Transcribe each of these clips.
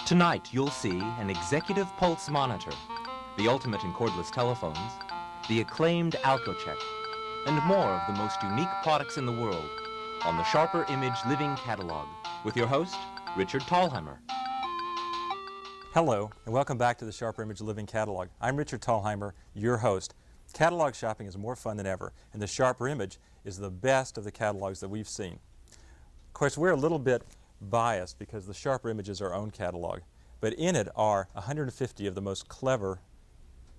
Tonight, you'll see an executive pulse monitor, the ultimate in cordless telephones, the acclaimed AlcoCheck, and more of the most unique products in the world on the Sharper Image Living Catalog with your host, Richard Thalheimer. Hello, and welcome back to the Sharper Image Living Catalog. I'm Richard Thalheimer, your host. Catalog shopping is more fun than ever, and the Sharper Image is the best of the catalogs that we've seen. Of course, we're a little bit biased because the Sharper Image is our own catalog, but in it are 150 of the most clever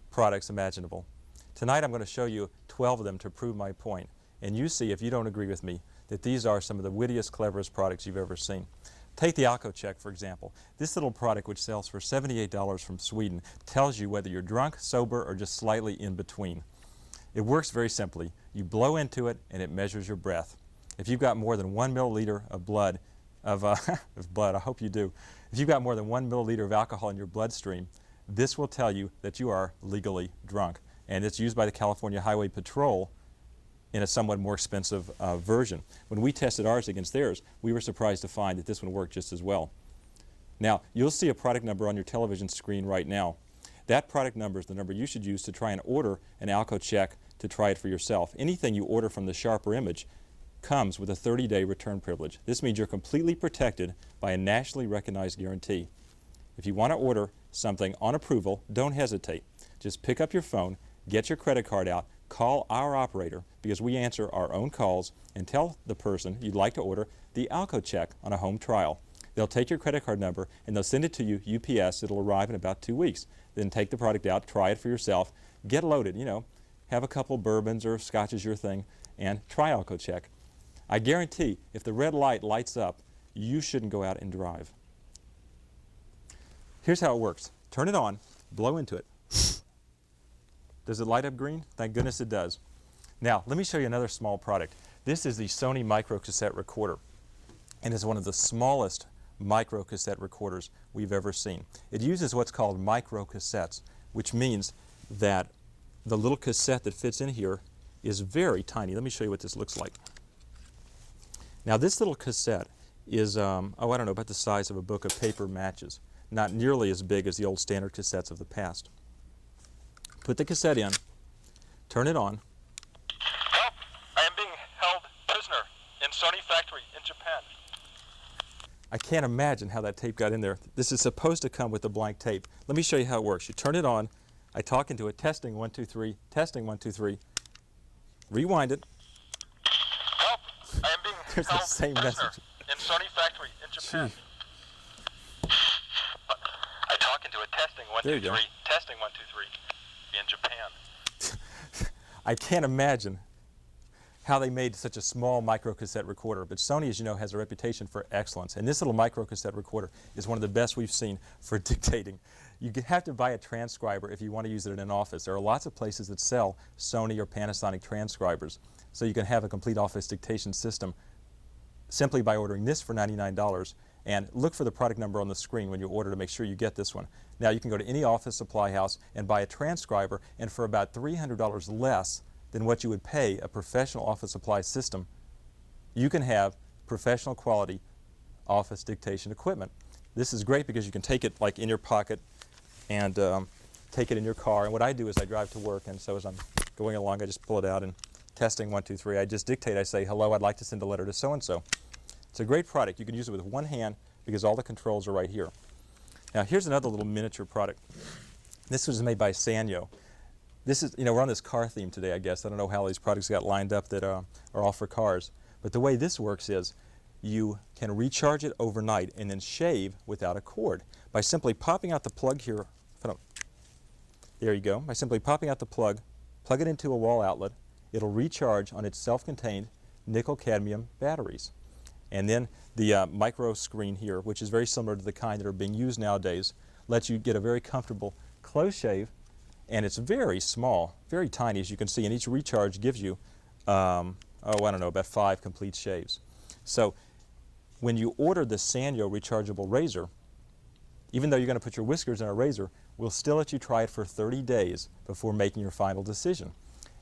products imaginable. Tonight I'm going to show you 12 of them to prove my point, and you see, if you don't agree with me, that these are some of the wittiest, cleverest products you've ever seen. Take the AlcoCheck, for example. This little product, which sells for $78 from Sweden, tells you whether you're drunk, sober, or just slightly in between. It works very simply. You blow into it, and it measures your breath. If you've got more than 1 milliliter of blood, of blood, I hope you do. If you've got more than 1 milliliter of alcohol in your bloodstream, this will tell you that you are legally drunk. And it's used by the California Highway Patrol in a somewhat more expensive version. When we tested ours against theirs, we were surprised to find that this one worked just as well. Now, you'll see a product number on your television screen right now. That product number is the number you should use to try and order an AlcoCheck to try it for yourself. Anything you order from the Sharper Image comes with a 30-day return privilege. This means you're completely protected by a nationally recognized guarantee. If you want to order something on approval, don't hesitate. Just pick up your phone, get your credit card out, call our operator, because we answer our own calls, and tell the person you'd like to order the AlcoCheck on a home trial. They'll take your credit card number and they'll send it to you UPS. It'll arrive in about 2 weeks. Then take the product out, try it for yourself, get loaded, have a couple bourbons or scotches, your thing, and try AlcoCheck. I guarantee if the red light lights up, you shouldn't go out and drive. Here's how it works. Turn it on, blow into it. Does it light up green? Thank goodness it does. Now, let me show you another small product. This is the Sony micro cassette recorder, and it's one of the smallest micro cassette recorders we've ever seen. It uses what's called micro cassettes, which means that the little cassette that fits in here is very tiny. Let me show you what this looks like. Now, this little cassette is, I don't know, about the size of a book of paper matches, not nearly as big as the old standard cassettes of the past. Put the cassette in, turn it on. Help! I am being held prisoner in Sony factory in Japan. I can't imagine how that tape got in there. This is supposed to come with a blank tape. Let me show you how it works. You turn it on, I talk into it, testing 1, 2, 3, testing 1, 2, 3. Rewind it. Help! I am being There's held the same prisoner message. in Sony factory in Japan. Gee. I talk into it, testing 1, There 2, you go. 3, testing 1, 2, 3 in Japan. I can't imagine how they made such a small microcassette recorder, but Sony, as you know, has a reputation for excellence, and this little microcassette recorder is one of the best we've seen for dictating. You have to buy a transcriber if you want to use it in an office. There are lots of places that sell Sony or Panasonic transcribers, so you can have a complete office dictation system simply by ordering this for $99, and look for the product number on the screen when you order to make sure you get this one. Now, you can go to any office supply house and buy a transcriber, and for about $300 less than what you would pay a professional office supply system, you can have professional quality office dictation equipment. This is great because you can take it like in your pocket and take it in your car. And what I do is I drive to work, and so as I'm going along, I just pull it out and testing 1, 2, 3. I just dictate. I say, hello, I'd like to send a letter to so-and-so. It's a great product. You can use it with one hand because all the controls are right here. Now, here's another little miniature product. This was made by Sanyo. This is, we're on this car theme today, I guess. I don't know how these products got lined up that are all for cars. But the way this works is you can recharge it overnight and then shave without a cord by simply popping out the plug here. There you go. By simply popping out the plug it into a wall outlet. It'll recharge on its self-contained nickel-cadmium batteries. And then the micro screen here, which is very similar to the kind that are being used nowadays, lets you get a very comfortable close shave, and it's very small, very tiny, as you can see, and each recharge gives you, about 5 complete shaves. So when you order the Sanyo rechargeable razor, even though you're going to put your whiskers in a razor, we'll still let you try it for 30 days before making your final decision.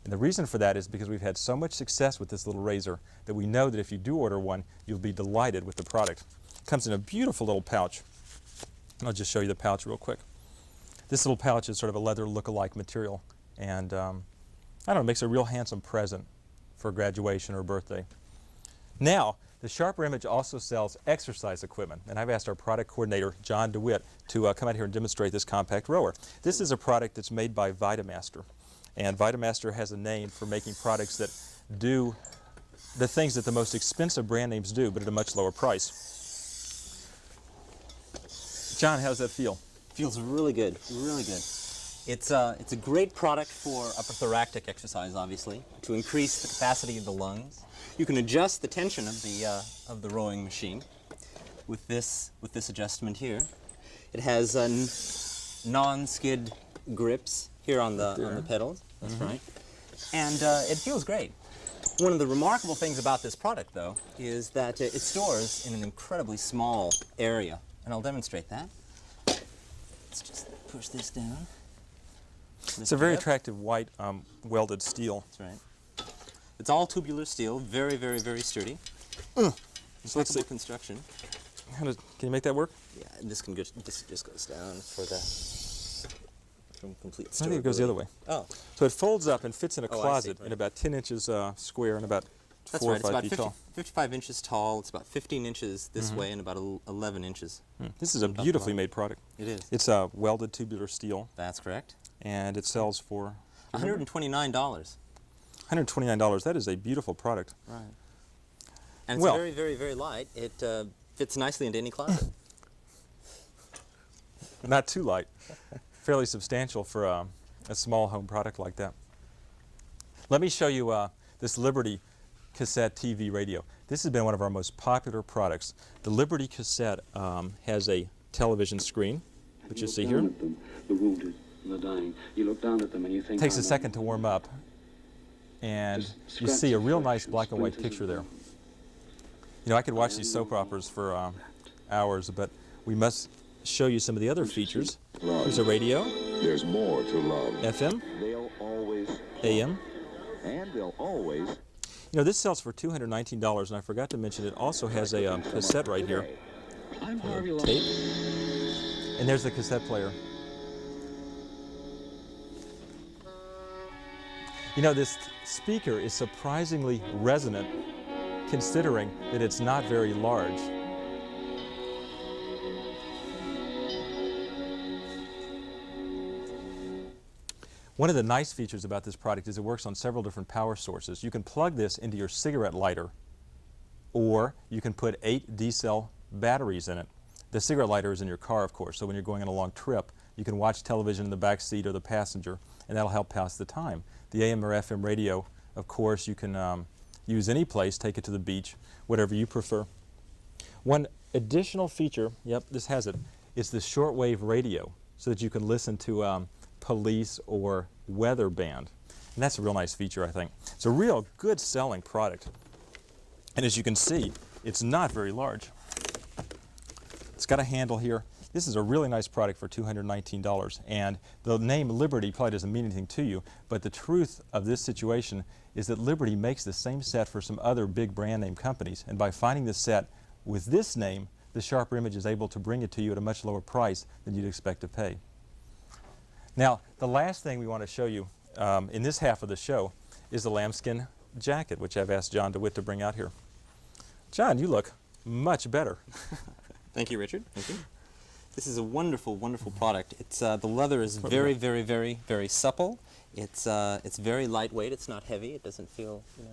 And the reason for that is because we've had so much success with this little razor that we know that if you do order one, you'll be delighted with the product. It comes in a beautiful little pouch. I'll just show you the pouch real quick. This little pouch is sort of a leather look-alike material, and I don't know, it makes a real handsome present for graduation or birthday. Now, the Sharper Image also sells exercise equipment, and I've asked our product coordinator, John DeWitt, to come out here and demonstrate this compact rower. This is a product that's made by Vitam, and Vitam has a name for making products that do the things that the most expensive brand names do, but at a much lower price. John, how does that feel? Feels really good, really good. It's a great product for upper thoracic exercise, obviously, to increase the capacity of the lungs. You can adjust the tension of the rowing machine with this adjustment here. It has non-skid grips here on the pedals. That's right. And it feels great. One of the remarkable things about this product, though, is that it stores in an incredibly small area, and I'll demonstrate that. Let's just push this down. It's a very attractive white welded steel. That's right. It's all tubular steel, very, very, very sturdy. So let's see. Construction. Can you make that work? Yeah, and this just goes down for the complete storage. I think it goes the other way. Oh. So it folds up and fits in a Oh, I see, closet right. in about 10 inches square and about That's 4 right. or 5 It's feet about tall. 55 inches tall. It's about 15 inches this way and about 11 inches. This is a beautifully made product. It is. It's welded tubular steel, That's correct. and it sells for $129. $129. That is a beautiful product. Right. And it's Well- very, very, very light. It fits nicely into any closet. Not too light. Fairly substantial for a small home product like that. Let me show you this Liberty Cassette TV radio. This has been one of our most popular products. The Liberty Cassette has a television screen, which you see here. Them, the wounded, the dying. You look down at them and you think. It takes a second to warm up, and you see a real nice black and white picture there. You know, I could watch these soap operas for hours, but we must show you some of the other features. There's a radio, There's more to love. FM, They'll always, AM. and they'll always You know, this sells for $219, and I forgot to mention it also has a cassette right here. I'm Harvey Tape. And there's the cassette player. You know, this speaker is surprisingly resonant, considering that it's not very large. One of the nice features about this product is it works on several different power sources. You can plug this into your cigarette lighter, or you can put 8 D-cell batteries in it. The cigarette lighter is in your car, of course, so when you're going on a long trip, you can watch television in the back seat or the passenger, and that'll help pass the time. The AM or FM radio, of course, you can use any place, take it to the beach, whatever you prefer. One additional feature, yep, this has it, is the shortwave radio, so that you can listen to police or weather band. And that's a real nice feature, I think. It's a real good selling product. And as you can see, it's not very large. It's got a handle here. This is a really nice product for $219. And the name Liberty probably doesn't mean anything to you, but the truth of this situation is that Liberty makes the same set for some other big brand name companies. And by finding this set with this name, the Sharper Image is able to bring it to you at a much lower price than you'd expect to pay. Now, the last thing we want to show you in this half of the show is the lambskin jacket, which I've asked John DeWitt to bring out here. John, you look much better. Thank you, Richard. Thank you. This is a wonderful, wonderful product. It's the leather is very, very, very, very supple. It's very lightweight. It's not heavy. It doesn't feel, you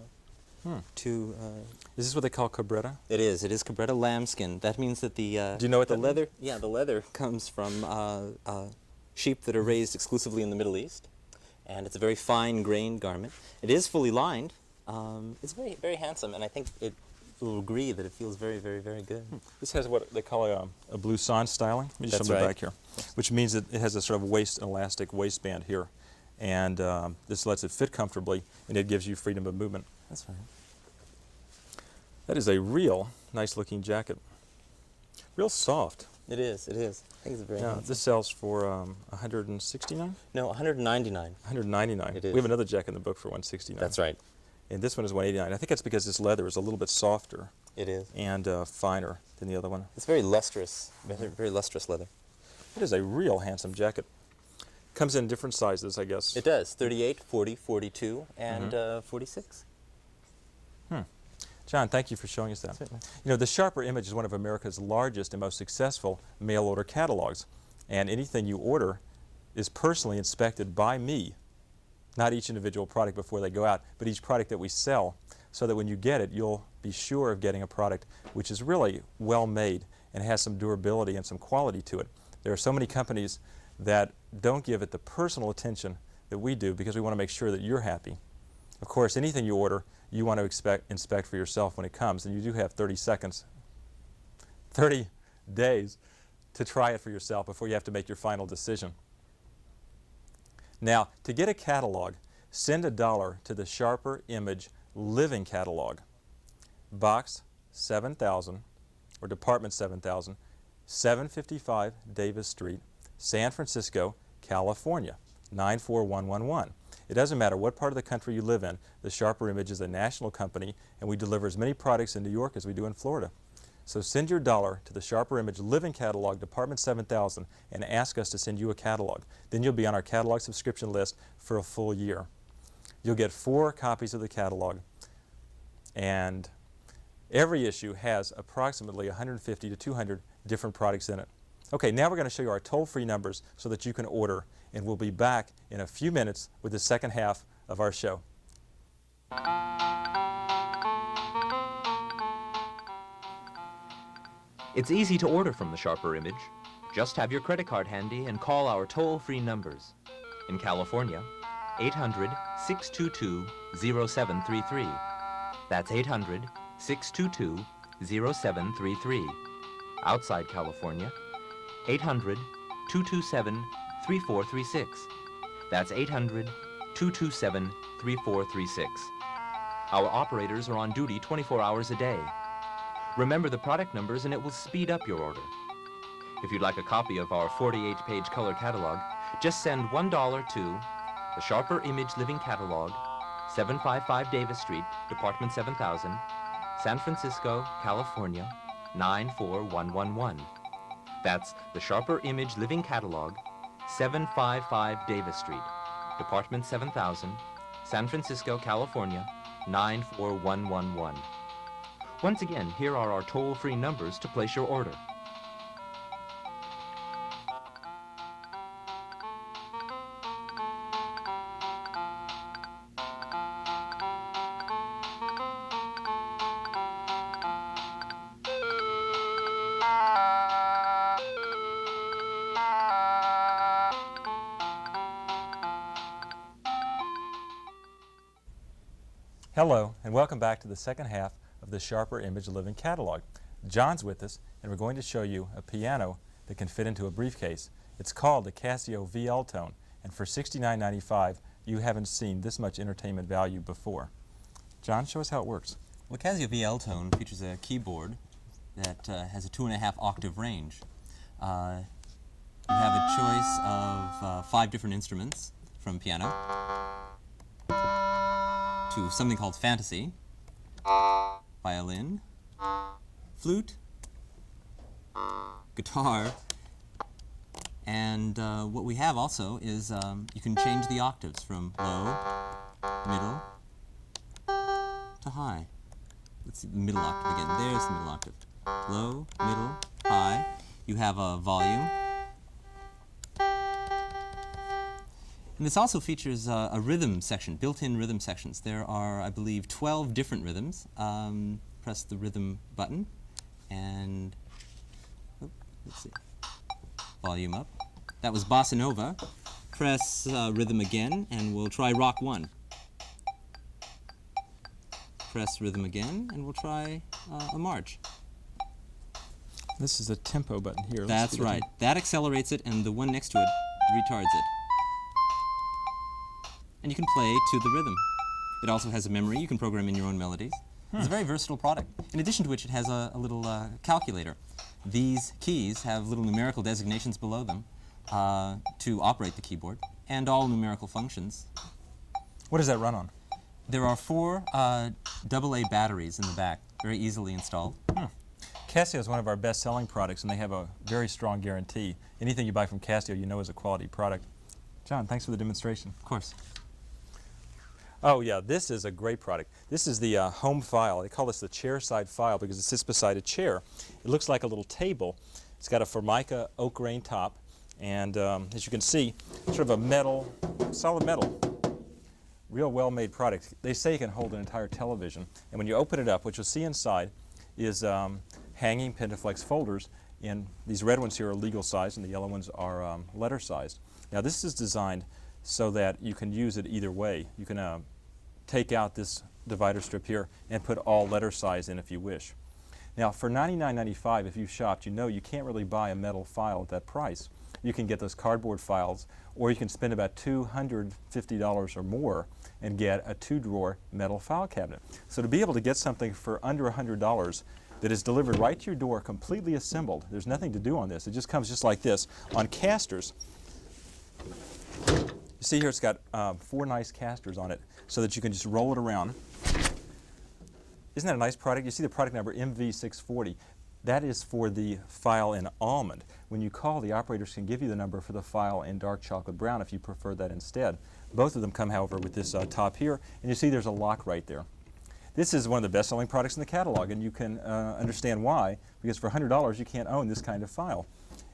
know, too. Is this what they call cabretta? It is. It is cabretta lambskin. That means that the Do you know what the that leather? Yeah, the leather comes from sheep that are raised exclusively in the Middle East, and it's a very fine-grained garment. It is fully lined. It's very, very handsome, and I think it will agree that it feels very, very, very good. This has what they call a blouson styling. Let me just That's show them the right. back here, which means that it has a sort of elastic waistband here, and this lets it fit comfortably, and it gives you freedom of movement. That's right. That is a real nice-looking jacket. Real soft. It is. It is. I think it's very Now, handsome. this sells for $169? No, 199. $199. It is. We have another jacket in the book for $169. That's right. And this one is $189. I think that's because this leather is a little bit softer It is. and finer than the other one. It's very lustrous. Very, very lustrous leather. It is a real handsome jacket. Comes in different sizes, I guess. It does, 38, 40, 42, and 46. John, thank you for showing us that. You know, the Sharper Image is one of America's largest and most successful mail order catalogs. And anything you order is personally inspected by me. Not each individual product before they go out, but each product that we sell, so that when you get it, you'll be sure of getting a product which is really well made and has some durability and some quality to it. There are so many companies that don't give it the personal attention that we do because we want to make sure that you're happy. Of course, anything you order, you want to inspect for yourself when it comes, and you do have 30 days to try it for yourself before you have to make your final decision. Now, to get a catalog, send $1 to the Sharper Image Living Catalog, Box 7000, or Department 7000, 755 Davis Street, San Francisco, California, 94111. It doesn't matter what part of the country you live in, the Sharper Image is a national company, and we deliver as many products in New York as we do in Florida. So send your $1 to the Sharper Image Living Catalog, Department 7000, and ask us to send you a catalog. Then you'll be on our catalog subscription list for a full year. You'll get 4 copies of the catalog, and every issue has approximately 150 to 200 different products in it. Okay, now we're going to show you our toll-free numbers so that you can order, and we'll be back in a few minutes with the second half of our show. It's easy to order from the Sharper Image. Just have your credit card handy and call our toll-free numbers. In California, 800-622-0733. That's 800-622-0733. Outside California, 800-227-3436. That's 800-227-3436. Our operators are on duty 24 hours a day. Remember the product numbers and it will speed up your order. If you'd like a copy of our 48-page color catalog, just send $1 to the Sharper Image Living Catalog, 755 Davis Street, Department 7000, San Francisco, California, 94111. That's the Sharper Image Living Catalog, 755 Davis Street, Department 7000, San Francisco, California, 94111. Once again, here are our toll-free numbers to place your order. Hello, and welcome back to the second half of the Sharper Image Living Catalog. John's with us, and we're going to show you a piano that can fit into a briefcase. It's called the Casio PL Tone, and for $69.95, you haven't seen this much entertainment value before. John, show us how it works. Well, the Casio PL Tone features a keyboard that has a 2.5 octave range. You have a choice of 5 different instruments, from piano to something called fantasy, violin, flute, guitar, and what we have also is you can change the octaves from low, middle, to high. Let's see the middle octave again. There's the middle octave. Low, middle, high. You have a volume. And this also features a rhythm section, built-in rhythm sections. There are, I believe, 12 different rhythms. Press the rhythm button, and let's see, volume up. That was Bossa Nova. Press rhythm again, and we'll try Rock 1. Press rhythm again, and we'll try a march. This is a tempo button here. That's right. That accelerates it, and the one next to it retards it. And you can play to the rhythm. It also has a memory. You can program in your own melodies. It's a very versatile product. In addition to which, it has a little calculator. These keys have little numerical designations below them to operate the keyboard, and all numerical functions. What does that run on? There are 4 AA batteries in the back, very easily installed. Casio is one of our best-selling products, and they have a very strong guarantee. Anything you buy from Casio, you know is a quality product. John, thanks for the demonstration. Of course. Oh yeah, this is a great product. This is the home file. They call this the chair-side file because it sits beside a chair. It looks like a little table. It's got a Formica oak grain top, and as you can see, sort of a metal, solid metal, real well-made product. They say it can hold an entire television, and when you open it up, what you'll see inside is hanging Pentaflex folders, and these red ones here are legal size, and the yellow ones are letter sized. Now this is designed so that you can use it either way. You can take out this divider strip here and put all letter size in if you wish. Now for $99.95, if you've shopped, you know you can't really buy a metal file at that price. You can get those cardboard files, or you can spend about $250 or more and get a 2-drawer metal file cabinet. So to be able to get something for under $100 that is delivered right to your door, completely assembled, there's nothing to do on this. It just comes just like this on casters. You see here it's got 4 nice casters on it so that you can just roll it around. Isn't that a nice product? You see the product number MV640. That is for the file in almond. When you call, the operators can give you the number for the file in dark chocolate brown if you prefer that instead. Both of them come, however, with this top here, and you see there's a lock right there. This is one of the best-selling products in the catalog, and you can understand why, because for $100 you can't own this kind of file.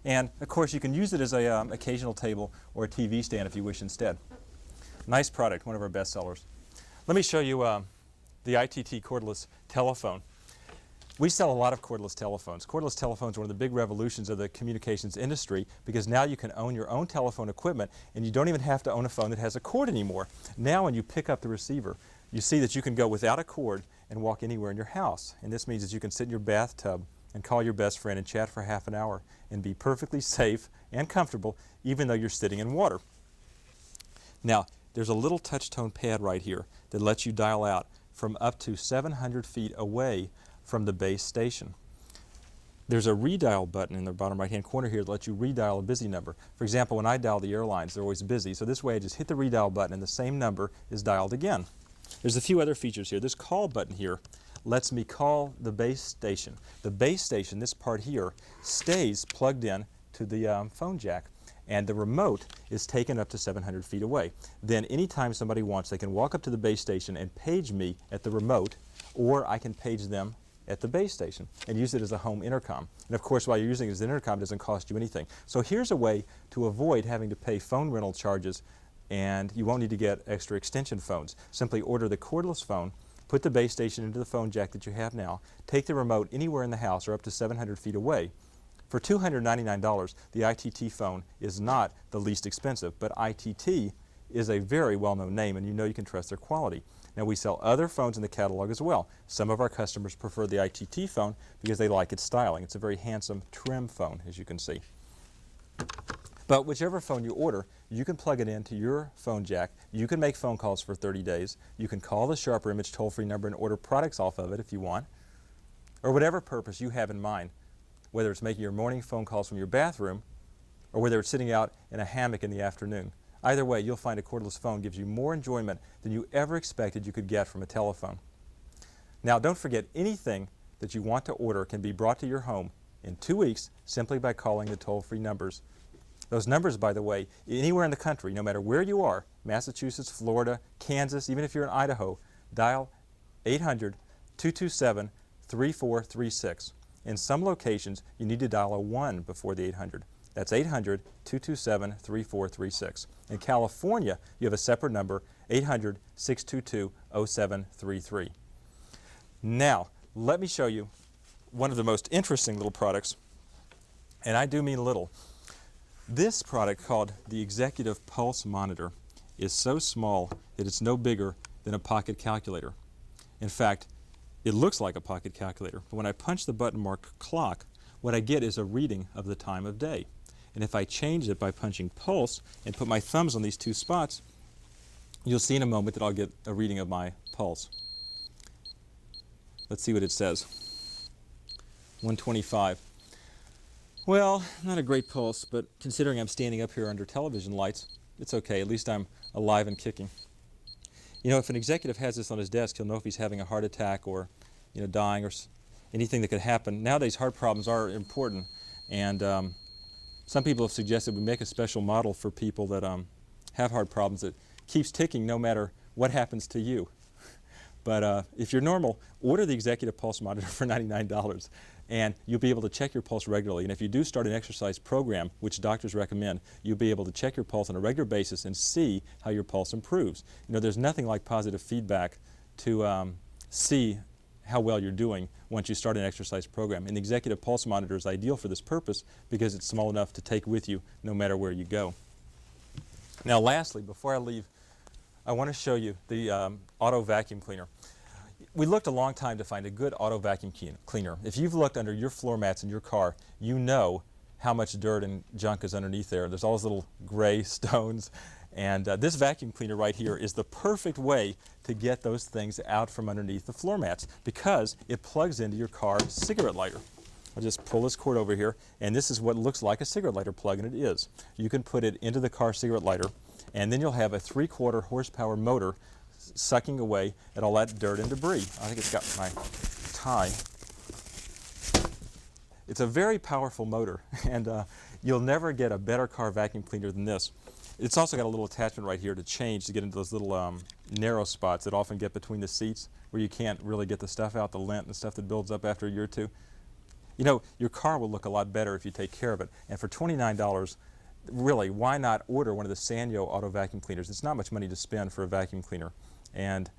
And of course you can use it as an occasional table or a TV stand if you wish instead. Nice product, one of our best sellers. Let me show you the ITT cordless telephone. We sell a lot of cordless telephones. Cordless telephones are one of the big revolutions of the communications industry because now you can own your own telephone equipment and you don't even have to own a phone that has a cord anymore. Now when you pick up the receiver, you see that you can go without a cord and walk anywhere in your house. And this means that you can sit in your bathtub and call your best friend and chat for half an hour and be perfectly safe and comfortable even though you're sitting in water. Now, there's a little touch tone pad right here that lets you dial out from up to 700 feet away from the base station. There's a redial button in the bottom right hand corner here that lets you redial a busy number. For example, when I dial the airlines, they're always busy, so this way I just hit the redial button and the same number is dialed again. There's a few other features here. This call button here lets me call the base station. The base station, this part here, stays plugged in to the phone jack, and the remote is taken up to 700 feet away. Then anytime somebody wants, they can walk up to the base station and page me at the remote, or I can page them at the base station and use it as a home intercom. And of course, while you're using it as an intercom, it doesn't cost you anything. So here's a way to avoid having to pay phone rental charges, and you won't need to get extra extension phones. Simply order the cordless phone, put the base station into the phone jack that you have now, take the remote anywhere in the house or up to 700 feet away. For $299, the ITT phone is not the least expensive, but ITT is a very well-known name, and you know you can trust their quality. Now, we sell other phones in the catalog as well. Some of our customers prefer the ITT phone because they like its styling. It's a very handsome, trim phone, as you can see. But whichever phone you order, you can plug it into your phone jack. You can make phone calls for 30 days. You can call the Sharper Image toll-free number and order products off of it if you want, or whatever purpose you have in mind, whether it's making your morning phone calls from your bathroom or whether it's sitting out in a hammock in the afternoon. Either way, you'll find a cordless phone gives you more enjoyment than you ever expected you could get from a telephone. Now, don't forget, anything that you want to order can be brought to your home in 2 weeks simply by calling the toll-free numbers. Those numbers, by the way, anywhere in the country, no matter where you are, Massachusetts, Florida, Kansas, even if you're in Idaho, dial 800-227-3436. In some locations, you need to dial a 1 before the 800. That's 800-227-3436. In California, you have a separate number, 800-622-0733. Now, let me show you one of the most interesting little products, and I do mean little. This product, called the Executive Pulse Monitor, is so small that it's no bigger than a pocket calculator. In fact, it looks like a pocket calculator, but when I punch the button marked clock, what I get is a reading of the time of day. And if I change it by punching pulse and put my thumbs on these 2 spots, you'll see in a moment that I'll get a reading of my pulse. Let's see what it says. 125. Well, not a great pulse, but considering I'm standing up here under television lights, it's okay. At least I'm alive and kicking. You know, if an executive has this on his desk, he'll know if he's having a heart attack or, dying, or anything that could happen. Nowadays, heart problems are important, and some people have suggested we make a special model for people that have heart problems that keeps ticking no matter what happens to you. But if you're normal, order the Executive Pulse Monitor for $99, and you'll be able to check your pulse regularly. And if you do start an exercise program, which doctors recommend, you'll be able to check your pulse on a regular basis and see how your pulse improves. You know, there's nothing like positive feedback to see how well you're doing once you start an exercise program. And the Executive Pulse Monitor is ideal for this purpose because it's small enough to take with you no matter where you go. Now lastly, before I leave, I want to show you the auto vacuum cleaner. We looked a long time to find a good auto vacuum cleaner. If you've looked under your floor mats in your car, you know how much dirt and junk is underneath there. There's all those little gray stones. And this vacuum cleaner right here is the perfect way to get those things out from underneath the floor mats because it plugs into your car cigarette lighter. I'll just pull this cord over here, and this is what looks like a cigarette lighter plug, and it is. You can put it into the car cigarette lighter, and then you'll have a 3/4 horsepower motor sucking away at all that dirt and debris. I think it's got my tie. It's a very powerful motor, and you'll never get a better car vacuum cleaner than this. It's also got a little attachment right here to change to get into those little narrow spots that often get between the seats where you can't really get the stuff out, the lint and stuff that builds up after a year or two. You know, your car will look a lot better if you take care of it. And for $29, really, why not order one of the Sanyo auto vacuum cleaners? It's not much money to spend for a vacuum cleaner. And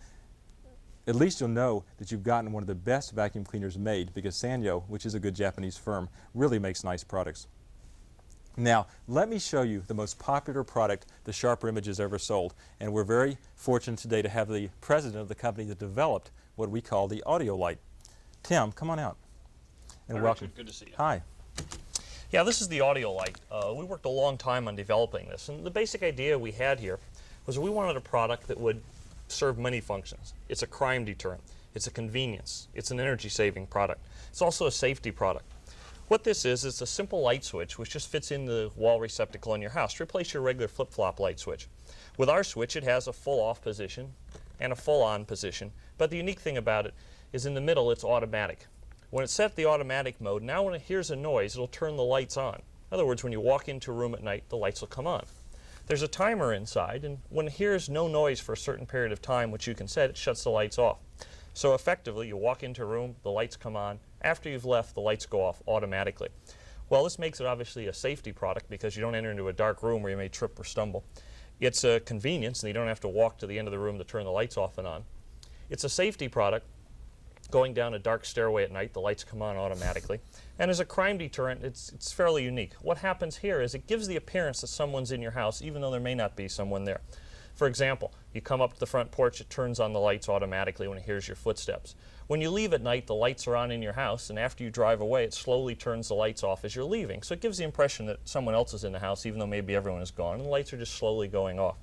at least you'll know that you've gotten one of the best vacuum cleaners made because Sanyo, which is a good Japanese firm, really makes nice products. Now, let me show you the most popular product the Sharper Image has ever sold. And we're very fortunate today to have the president of the company that developed what we call the audio light. Tim, come on out. And Hi, welcome. Richard. Good to see you. Hi. Yeah, this is the audio light. We worked a long time on developing this, and the basic idea we had here was we wanted a product that would serve many functions. It's a crime deterrent, it's a convenience, it's an energy-saving product. It's also a safety product. What this is a simple light switch which just fits in the wall receptacle in your house to replace your regular flip-flop light switch. With our switch, it has a full off position and a full on position, but the unique thing about it is in the middle it's automatic. When it's set the automatic mode, now when it hears a noise, it'll turn the lights on. In other words, when you walk into a room at night, the lights will come on. There's a timer inside, and when it hears no noise for a certain period of time, which you can set, it shuts the lights off. So effectively, you walk into a room, the lights come on. After you've left, the lights go off automatically. Well, this makes it obviously a safety product because you don't enter into a dark room where you may trip or stumble. It's a convenience, and you don't have to walk to the end of the room to turn the lights off and on. It's a safety product. Going down a dark stairway at night, the lights come on automatically. And as a crime deterrent, it's fairly unique. What happens here is it gives the appearance that someone's in your house, even though there may not be someone there. For example, you come up to the front porch, it turns on the lights automatically when it hears your footsteps. When you leave at night, the lights are on in your house, and after you drive away, it slowly turns the lights off as you're leaving. So it gives the impression that someone else is in the house, even though maybe everyone is gone, and the lights are just slowly going off.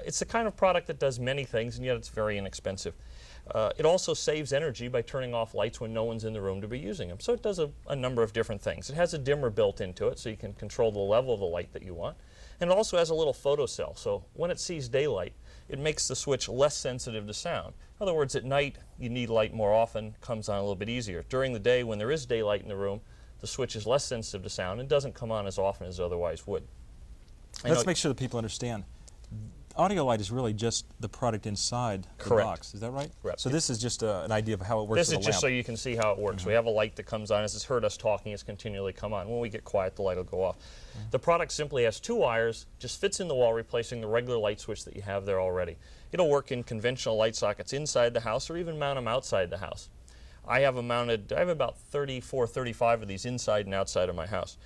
It's the kind of product that does many things, and yet it's very inexpensive. It also saves energy by turning off lights when no one's in the room to be using them. So it does a number of different things. It has a dimmer built into it so you can control the level of the light that you want. And it also has a little photocell, so when it sees daylight, it makes the switch less sensitive to sound. In other words, at night, you need light more often, comes on a little bit easier. During the day, when there is daylight in the room, the switch is less sensitive to sound and doesn't come on as often as it otherwise would. Let's make sure that people understand. Audio light is really just the product inside the box. Is that right? Correct. So this is just an idea of how it works This with is a just lamp. so you can see how it works. We have a light that comes on. As it's heard us talking, it's continually come on. When we get quiet, the light will go off. The product simply has two wires, just fits in the wall, replacing the regular light switch that you have there already. It'll work in conventional light sockets inside the house or even mount them outside the house. I have them mounted, I have about 34, 35 of these inside and outside of my house.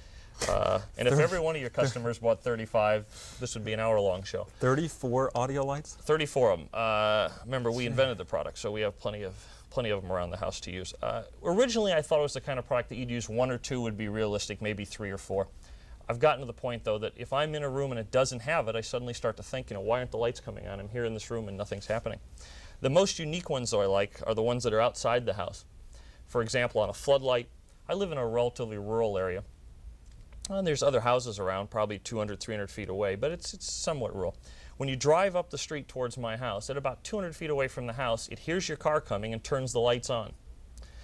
And if every one of your customers bought 35, this would be an hour-long show. 34 audio lights? 34 of them. Remember, we invented the product, so we have plenty of them around the house to use. Originally, I thought it was the kind of product that you'd use one or two would be realistic, maybe 3 or 4. I've gotten to the point, though, that if I'm in a room and it doesn't have it, I suddenly start to think, why aren't the lights coming on? I'm here in this room and nothing's happening. The most unique ones, though, I like are the ones that are outside the house. For example, on a floodlight, I live in a relatively rural area. And there's other houses around, probably 200, 300 feet away, but it's somewhat rural. When you drive up the street towards my house, at about 200 feet away from the house, it hears your car coming and turns the lights on.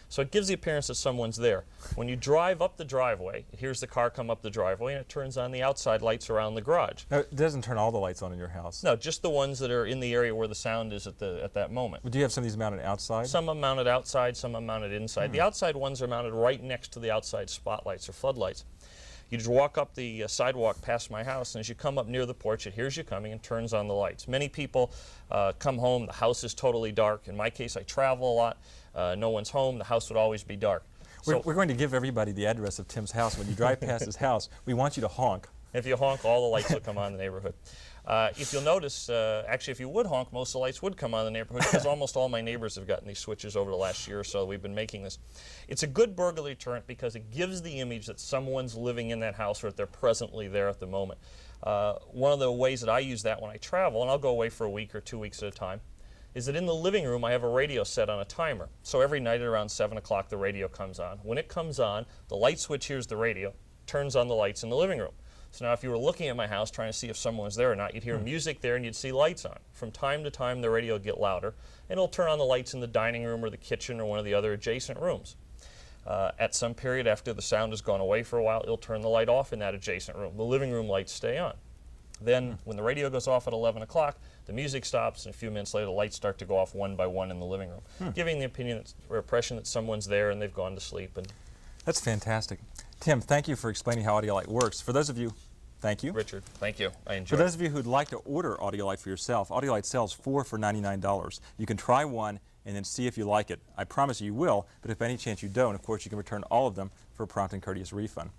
So it gives the appearance that someone's there. When you drive up the driveway, here's the car come up the driveway, and it turns on the outside lights around the garage. Now, it doesn't turn all the lights on in your house. No, just the ones that are in the area where the sound is at that moment. But do you have some of these mounted outside? Some are mounted outside, some are mounted inside. The outside ones are mounted right next to the outside spotlights or floodlights. You just walk up the sidewalk past my house, and as you come up near the porch, it hears you coming and turns on the lights. Many people come home, the house is totally dark. In my case, I travel a lot. No one's home, the house would always be dark. We're going to give everybody the address of Tim's house. When you drive past his house, we want you to honk. If you honk, all the lights will come on in the neighborhood. If you'll notice, actually, if you would honk, most of the lights would come on in the neighborhood because almost all my neighbors have gotten these switches over the last year or so. We've been making this. It's a good burglary deterrent because it gives the image that someone's living in that house or that they're presently there at the moment. One of the ways that I use that when I travel, and I'll go away for a week or 2 weeks at a time, is that in the living room I have a radio set on a timer. So every night at around 7 o'clock the radio comes on. When it comes on, the light switch hears the radio, turns on the lights in the living room. So now if you were looking at my house trying to see if someone was there or not, you'd hear music there and you'd see lights on. From time to time the radio would get louder and it'll turn on the lights in the dining room or the kitchen or one of the other adjacent rooms. At some period after the sound has gone away for a while, it'll turn the light off in that adjacent room. The living room lights stay on. Then when the radio goes off at 11 o'clock, the music stops, and a few minutes later the lights start to go off one by one in the living room, giving the opinion or impression that someone's there and they've gone to sleep. And That's fantastic. Tim, thank you for explaining how Audiolite works. For those of you, thank you. Richard, thank you. I enjoyed For it. those of you who'd like to order Audiolite for yourself, Audiolite sells 4 for $99. You can try one and then see if you like it. I promise you will, but if by any chance you don't, of course you can return all of them for a prompt and courteous refund.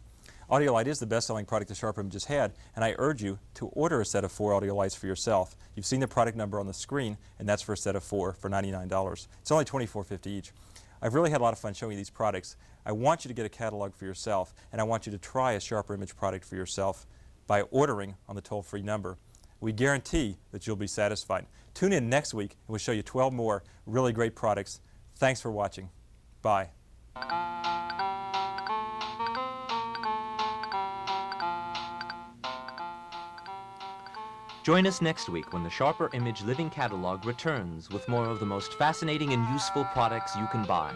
Audiolite is the best-selling product the Sharp Image has had, and I urge you to order a set of 4 Audiolites for yourself. You've seen the product number on the screen, and that's for a set of 4 for $99. It's only $24.50 each. I've really had a lot of fun showing you these products. I want you to get a catalog for yourself, and I want you to try a Sharp Image product for yourself by ordering on the toll-free number. We guarantee that you'll be satisfied. Tune in next week, and we'll show you 12 more really great products. Thanks for watching. Bye. Join us next week when the Sharper Image Living Catalog returns with more of the most fascinating and useful products you can buy.